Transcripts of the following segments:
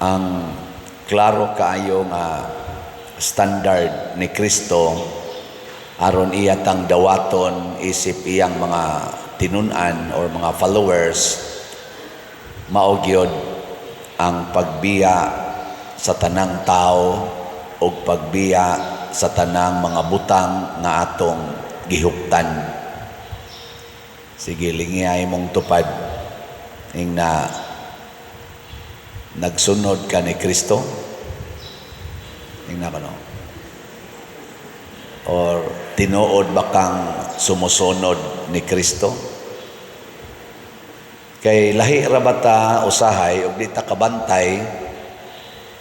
ang klaro kaayo nga standard ni Kristo aron iya tang dawaton isip iyang mga tinunan or mga followers, mao gyud ang pagbiya sa tanang tao o pagbiya sa tanang mga butang nga atong gihuptan. Sige, lingiyay mong tupad ing na nagsunod ka ni Kristo. Ing na kano? Or tinuod ba kang sumusunod ni Kristo? Kay lahi ra bata usahay ug di ta kabantay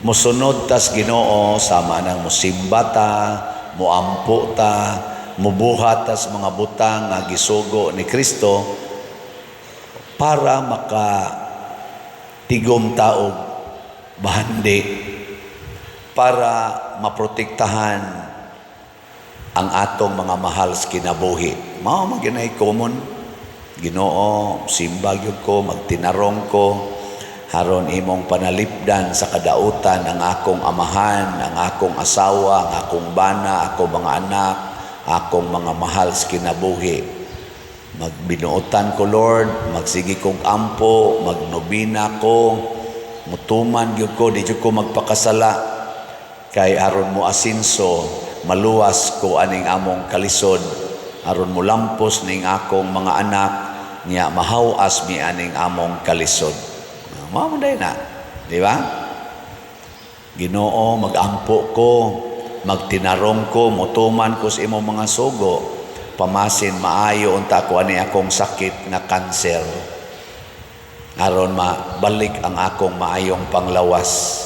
musunod tas Ginoo sama nang musimba ta, muampo ta, mubuhat tas mga butang nga gisugo ni Kristo para maka tigom taog bahandi, para maprotektahan ang atong mga mahal sa kinabuhi. Mao man ginay common. Ginoo, simba gyud ko, magtinarong ko haron imong panalipdan sa kadautan ang akong amahan, ang akong asawa, ang akong bana, akong mga anak, akong mga mahal sa kinabuhi. Magbinuotan ko, Lord, magsigi kong ampo, magnobina ko, mutuman gyud ko, di gyud ko magpakasala kay aron mo asinso, maluwas ko aning among kalisod, aron mo lampos ning akong mga anak, niya mahawas mi aning among kalisod. Mao day na, di ba? Ginoo, magampo ko, magtinarong ko, mutuman ko sa imong mga sugo, pamasin maayo unta ko ani akong sakit nga kanser, aron mabalik ang akong maayong panglawas.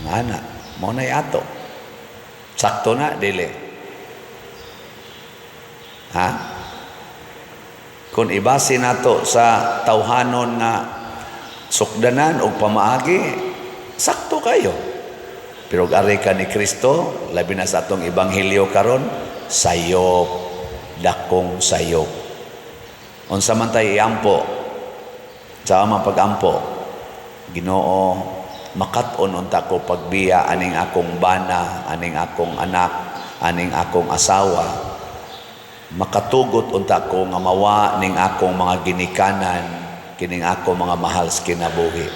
Ana, mo nay ato. Sakto na dili. Ha? Kung ibase nato sa tawhanon nga sukdanan o pamaagi, sakto kayo. Pero ari ka ni Kristo, labi na sa atong ebanghelyo karon, sayop, dakong sayop. Unsa man tay iampo? Sa man pagampo, Ginoo, makat-on unta ko pagbiya aning akong bana, aning akong anak, aning akong asawa. Makatugot unta ko nga mawa ning akong mga ginikanan, kining akong mga mahal sa kinabuhi.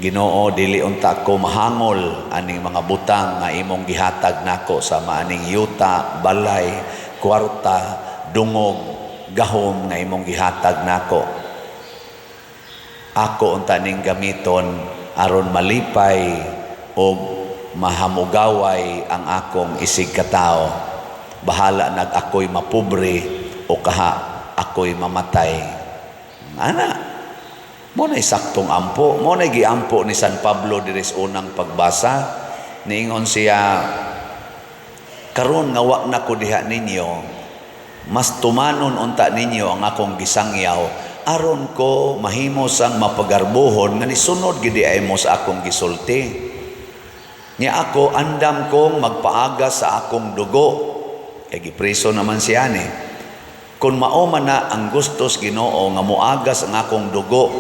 Ginoo, dili unta ko mahangol aning mga butang nga imong gihatag nako sa maaning yuta, balay, kwarta, dungog, gahom nga imong gihatag nako. Ako unta ning gamiton aron malipay o mahamugaway ang akong isig katao. Bahala nag ako'y mapobre o kaha ako'y mamatay. Ana, mo na'y saktong ampo, mo na'y giampo ni San Pablo diris unang pagbasa. Niingon siya, karon nga wa na ko diha ninyo, mas tumanon unta ninyo ang akong gisangyaw, aron ko mahimo sang mapagarbuhon nga nisunod gidi ay mo sa akong gisulti. Nya ako andam kong magpaaga sa akong dugo. Kay gipreso naman siya ni. Kung mao man na ang gustos Ginoo nga muagas ang akong dugo,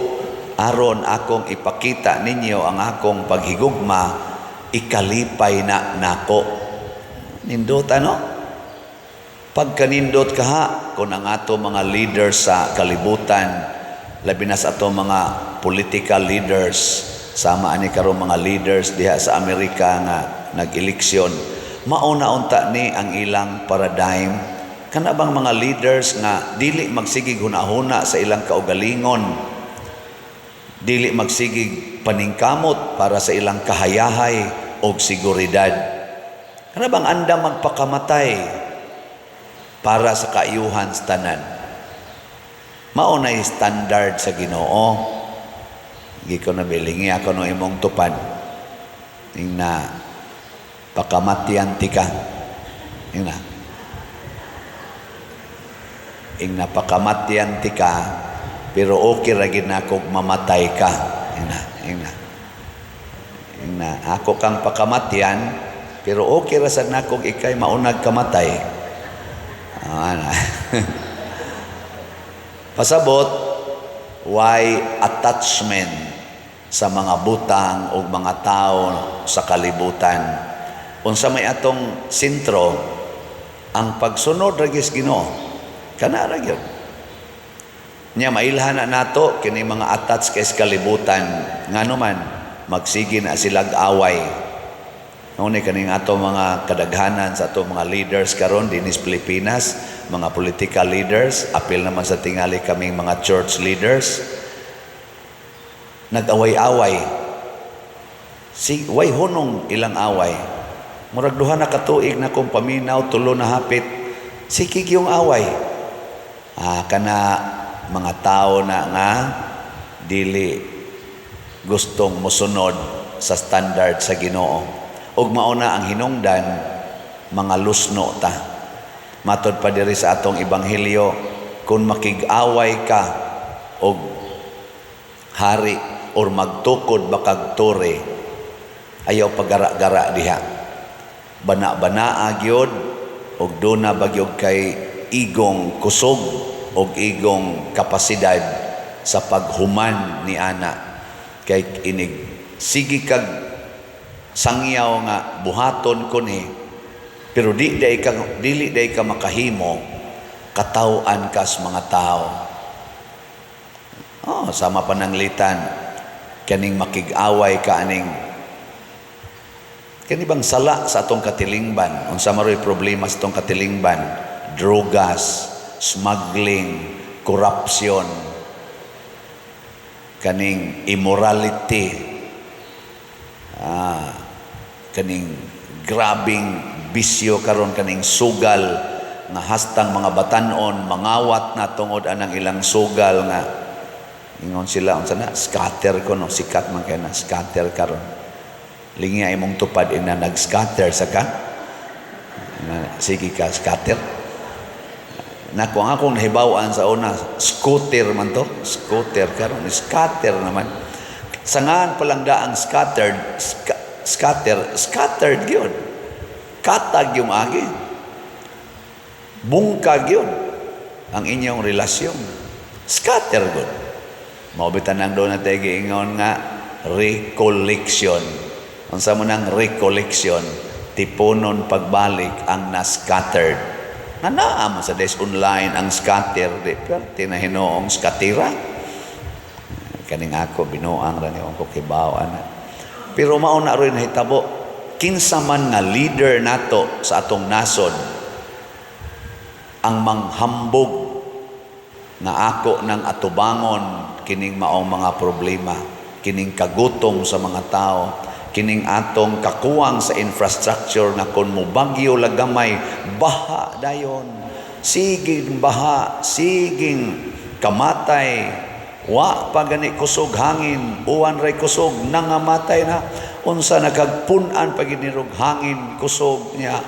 aron akong ipakita ninyo ang akong paghigugma, ikalipay na nako. Nindot ano? Pagkanindot kaha, kung ang ato mga leaders sa kalibutan, labi na sa ato mga political leaders, sama ani karong mga leaders diha sa Amerika nga nag-eleksyon, mauna unta ni ang ilang paradigm. Kana bang mga leaders nga dili magsigig hunahuna sa ilang kaugalingon, dili magsigig paningkamot para sa ilang kahayahay o seguridad. Kana bang anda magpakamatay para sa kaayuhan sa tanan. Mao nay standard sa Ginoo. Gi ko na bilingi ako no imong tupad. Ing na pakamatian ti ka. Ing na pakamatian ti ka, pero okay ra gid nako mamatay ka. Ing na ako kang pakamatian, pero okay ra sad nako ikay maunag kamatay. Pasabot, why attachment sa mga butang o mga tao sa kalibutan. Unsa may atong sentro, ang pagsunod ra gis Ginoo, kana ra gyud. Nya mailhan na nato kini mga attach kay sa kalibutan, ngano man magsige na silag away. Ngunit kaning ato mga kadaghanan sa ato mga leaders karon dinis Pilipinas, mga political leaders, apil naman sa tingali kaming mga church leaders, nag-away-away. Way hunong ilang away. Murag duha na katuig na kong paminaw, tulo na hapit, sikig yung away. Kana mga tao na nga dili gustong mosunod sa standard sa Ginoo. Ug mauna ang hinungdan, mga lusno ta. Matod pa diri sa atong ebanghelyo, kung makig-away ka og hari or magtukod bakag tore, ayaw pagara-gara diha. Bana-banaa gyud og duna bagyog kay igong kusog og igong kapasidad sa paghuman ni ana. Kay inig sige kag sangyaw nga buhaton ko ni, pero dili day ka makahimo, kataw-an kas mga tao. Sama pananglitan, kaning makig-away ka aning kani bang sala sa atong katilingban. Unsa maroy problema sa atong katilingban? Drogas, smuggling, corruption, kaning immorality, kaning grabing bisyo karon, kaning sugal nga hastang mga batanon mangawat na tungod anang ilang sugal nga ingon sila unsa na scatter ko no, sikat man kay na scatter karon. Lingi ay mong tupad ina nag-scatter sa ka. Sige ka scatter. Na kung akong nahibawan sa una, scooter man to, scooter karon, scatter naman. Sangan palang daang scattered gyud. Katag yung agi. Bungkag yun ang inyong relasyon. Scatter good. Maubitan nang doon na tayo giingon nga recollection. Ang sa mo ng recollection, tipunon pagbalik ang na-scattered. Nanaam sa des online ang scatter, di perti na hinoong skatira. Kaning ako, binuang rin yung kukibawan. Pero mauna rin hitabo, kinsa man nga leader nato sa atong nasod, ang manghambog na ako ng atubangon kining maong mga problema, kining kagutom sa mga tao, kining atong kakuwang sa infrastructure na kung mo bagyo lagamay, baha dayon, siging baha, siging kamatay, wa pa gani kusog hangin, uwan ray kusog, nangamatay na, unsa nagagpunan paginirog hangin, kusog niya,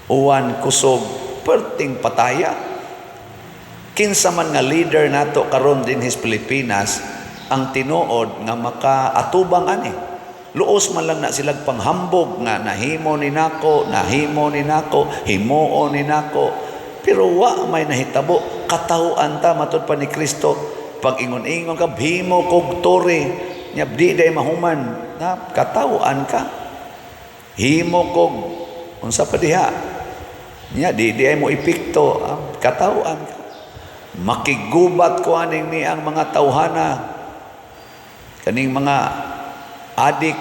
uwan, kusog, perting pataya. Kinsa man nga leader nato karon din his Pilipinas, ang tinuod nga makaatubang ani. Luos man lang na silag panghambog nga nahimo ni nako, himoo ni nako. Pero wa may nahitabo, katawhan ta matod pa ni Kristo. Pag ingon-ingon ka, himo kog tore, nya di day mahuman, na katawhan ka. Himo kog unsa pa diha? Nya di ay mo ipikto, katawhan ka. Makigubat ko aning ni ang mga tawhana, kaning mga adik,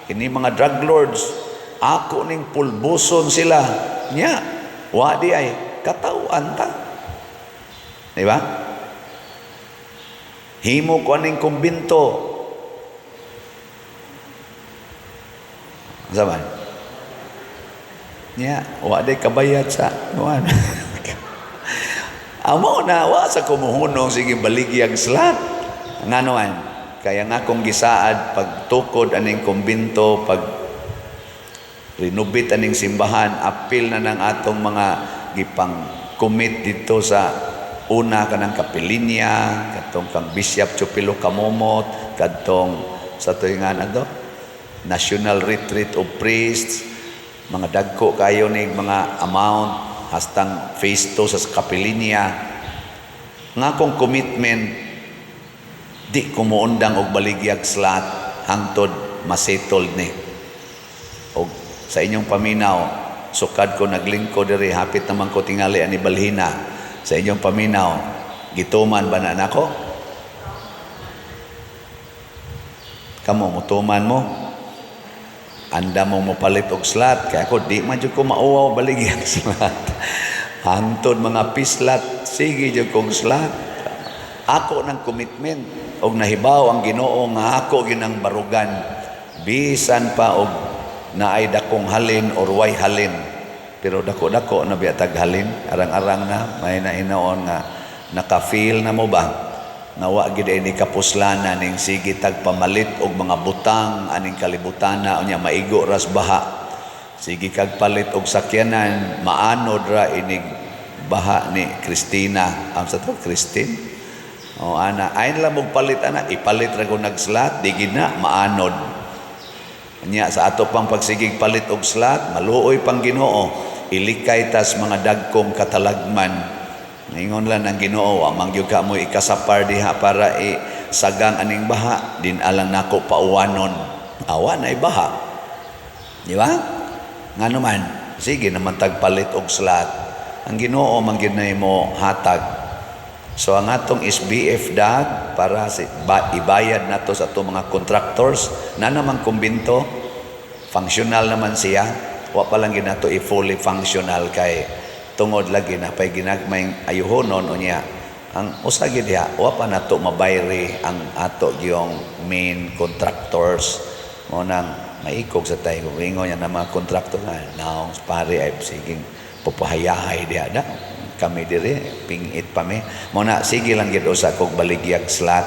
ini mga drug lords, ako ning pulbuson sila nya, wa di ay katawhan ta, di ba? Himo ko aning kumbinto, zaman nya, wa di kabayat sa kuan. Amo na wa sa kumuhunong sige baligyag slat nganoan. Kaya nga kung gisaad pagtukod aning kumbinto, pag renubit aning simbahan, apil na ng atong mga gipang commit dito sa una kanang kapilinya, katong kang Bishop Chupilo Kamomot, katong sa tuingan ato National Retreat of Priests, mga dagko kayo ning mga amount hastang phase 2 sa kapilinya. Nga kung commitment Di ko muundang og baligyag slot hangtod masettled ni. Og sa inyong paminaw, sukad ko naglingko diri, hapit naman ko tingali ani balhina. Sa inyong paminaw, gituman ba na nako? Kamo mutuman mo? Anda mo palit og slot, kaya ako di man jud ko mauwaw baligyag slot. Hangtod mga pislat, sige jud kong slot. Ako ng commitment og nahibaw ang Ginoo nga ako ginang barugan, bisan pa og naay dakong halin or way halin, pero dako-dako na biatag halin, arang-arang na may nainaon nga naka-feel na mo ba nga wa gid ini kapuslanan ning sige tag pamalit og mga butang aning kalibutana unya maigo ras baha, sige kag palit og sakyanan maanod ra inig baha ni Christina, ang sa to Christine. O ana, ayon lang mong palit ana, ipalit ra ko nag-slot, di gina maanod. Nya sa ato pang pagsigig palit og slot, maluoy pang Ginoo, ilikay tas mga dagkong katalagman. Ningon lang ng Ginoo, amang gyud ka mo ikasapar diha para sagang aning baha, din alang nako pauwanon. Awa na baha. Di ba? Ngano man, sige naman tagpalit og slot. Ang Ginoo man gyud na mo hatag. So ang atong SBF dag para ibayad nato sa atong mga contractors na naman kumbinto, functional naman siya, wa pa lang ginato i-fully functional kay tungod lagi na pay ginagmayng ayuhonon unya ang usa gid diha wa pa nato mabayri ang ato gyung main contractors mo nang maikog sa tayo ingon niya na mga contractor nga naong pare ay siging pupahayahay diha da kami diri pingit pa mi mo na sige lang gid usa kog baligyag slot,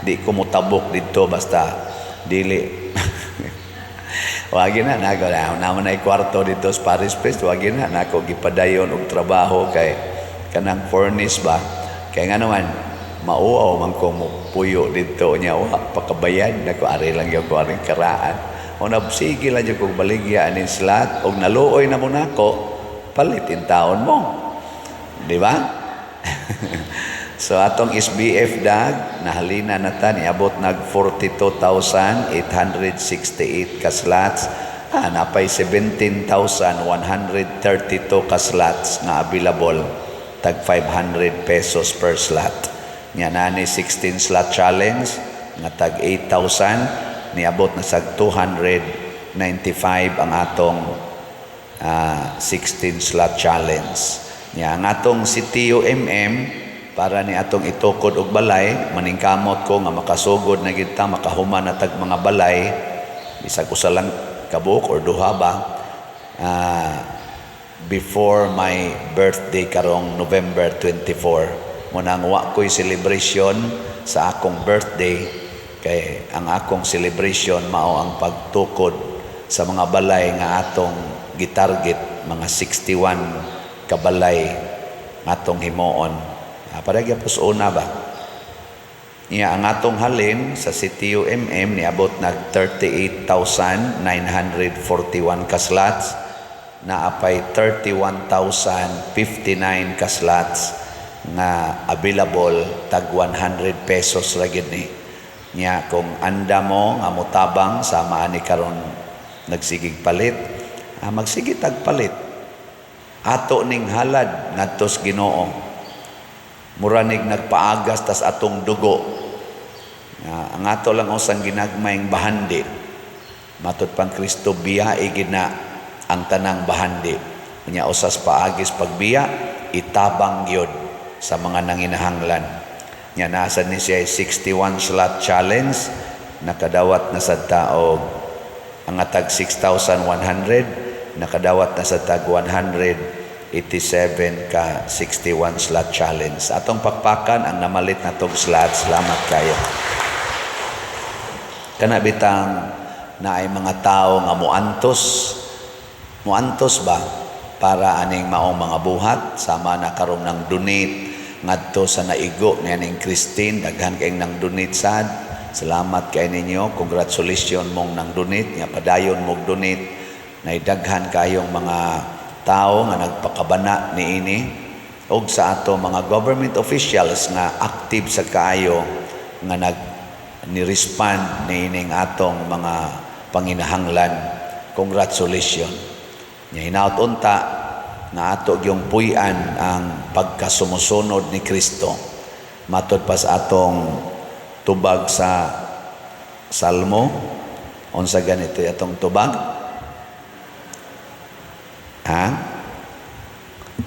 di ko mutabok didto basta dili wagi na nako naman ay kwarto dito sa Paris Place, wagi na nako gipadayon og trabaho kay kanang furnace ba kay nga naman mauaw man ko mo puyo dito nya wa pakabayad nako ari lang gyud ko aring karaan o na sige lang gyud kog baligya aning slot og naluoy na mo nako palitin taon mo. Di ba? So atong SBF dag nahalina na ta niabot nag 42,868 ka slots, napay 17,132 ka slots na available, tag 500 pesos per slot. Nya nani 16 slot challenge nga tag 8,000, niabot na sa 295 ang atong 16 slot challenge. Nya ang atong CTU para ni atong itukod og balay, maningkamot ko nga makasugod na gid ta makahuman na tag mga balay bisag usa lang kabuok or duha ba before my birthday karong November 24. Mo nang wa ko'y celebration sa akong birthday kay ang akong celebration mao ang pagtukod sa mga balay nga atong gitarget, mga 61 kabalay atong himuon. Para gyapos una ba? Iya ang atong halin sa CTU niabot nag 38,941 ka slots, naapay 31,059 ka slots nga available tag 100 pesos ra gid ni. Nya kung anda mo nga mutabang sama ani karon nagsigig palit, magsigig tag palit. Ato ning halad ngadto sa Ginoo, muranig nagpaagas tas atong dugo. Ang ato lang usang ginagmayng bahandi, matud pang Kristo biyae gid na ang tanang bahandi. Unya usas paagis pagbiya itabang gyud sa mga nanginahanglan. Nya nasa ni siya 61 slot challenge, nakadawat na sa taog ang atag 6,100, nakadawat na sa tag 187 ka 61 slot challenge. Atong pakpakan ang namalit na tog slot. Salamat kayo. Kana bitang na ay mga tao nga muantos ba para aning maong mga buhat sama na karong nang donate ngadto sa naigo ni aning Christine, daghan kay nang donate sad. Salamat kay ninyo, congratulations mong nang donate nya padayon mong donate. Naidaghan kayong mga tao nga nagpakabana niini og sa ato mga government officials nga active sa kaayo nga ni-respond ni ining atong mga panginahanglan. Congratulations. Nya hinaut unta nga ato gyung puy-an ang pagkasumusunod ni Kristo. Matod pa sa atong tubag sa Salmo, unsa ganito atong tubag?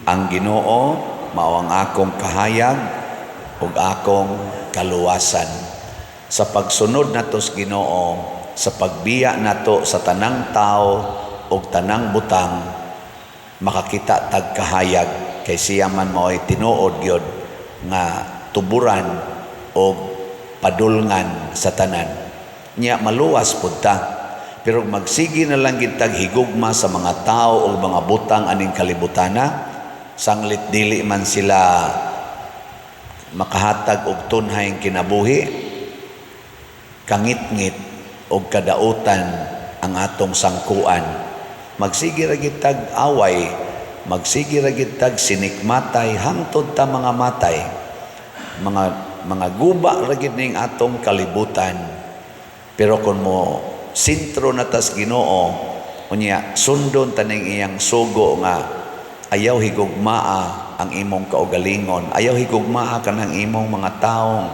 Ang Ginoo mao ang akong kahayag ug akong kaluwasan. Sa pagsunod nato sa Ginoo, sa pagbiya nato sa tanang tao ug tanang butang, makakita tag kahayag kay siya man mao'y tinuod gyud nga tuburan o padulngan sa tanan. Nya maluwas pud ta, pero magsigi na lang gid tag higugma sa mga tao o mga butang aning kalibutana, sanglit dili man sila makahatag og tunhay kinabuhi, kangit-ngit og kadautan ang atong sangkuan. Magsigi ra gid tag away, magsigi ra gid tag sinikmatay hangtod ta mga matay. Mga guba ra gid ning atong kalibutan. Pero kung mo sentro na tas Ginoo, unya sundon taning iyang sugo nga ayaw higugmaa ang imong kaugalingon, ayaw higugmaa kanang imong mga taong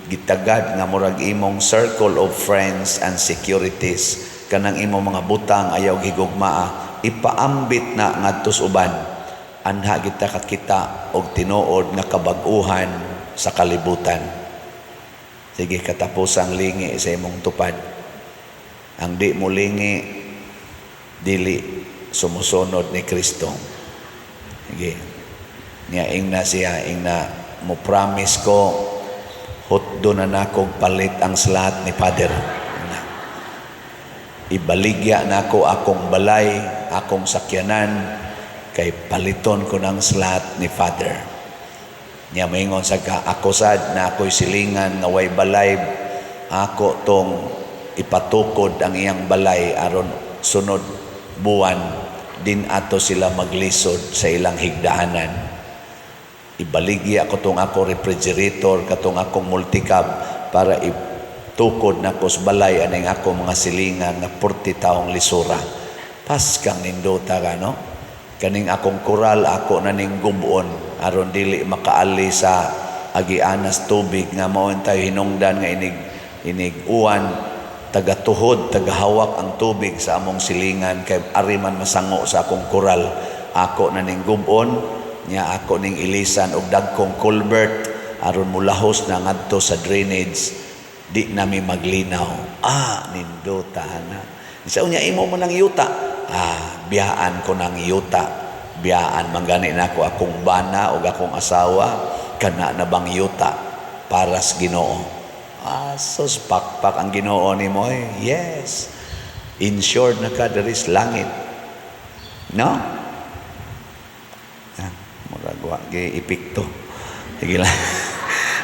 gitagad nga murag imong circle of friends and securities, kanang imong mga butang ayaw higugmaa, ipaambit na ngadto sa uban. Anha kita kakita og tinuod nga kabag-uhan sa kalibutan. Sige, katapusang lingi sa imong tupad. Ang di mo lingi, dili sumusunod ni Kristo. Sige. Niya ingna siya, ingna mo promise ko, hutdo na nakog palit ang slat ni Father. Ibaligya na ako akong balay, akong sakyanan, kay paliton ko ng slat ni Father. Niya maingon sa ka, ako sad na ako'y silingan nga way balay, ako tong ipatukod ang iyang balay aron sunod buwan din ato sila maglisod sa ilang higdaanan. Ibaligya ko tong ako refrigerator, katong akong multicab para itukod na ko sa balay aning ako mga silingan nga 40 taong lisura. Pas kang nindota ka, no? Kaning akong kural, ako na ning gubon aron dili makaali sa agianas tubig nga mao tayo hinungdan nga inig uwan, tagatuhod, tagahawak ang tubig sa among silingan kay ari man masango sa akong kural. Ako na ning gubon, nya ako ning ilisan og dagkong culvert aron mulahos na ngadto sa drainage, di nami maglinaw. Nindota na. Isa unya imo mo nang yuta. Biyaan ko ng yuta, biyaan manggani na ako akong bana o akong asawa, kana na bang yuta para sa Ginoo. Sus, pakpak ang Ginoo ni mo. Yes, insured na ka, there is langit, no? Murag wa gi ipikto, sige lang.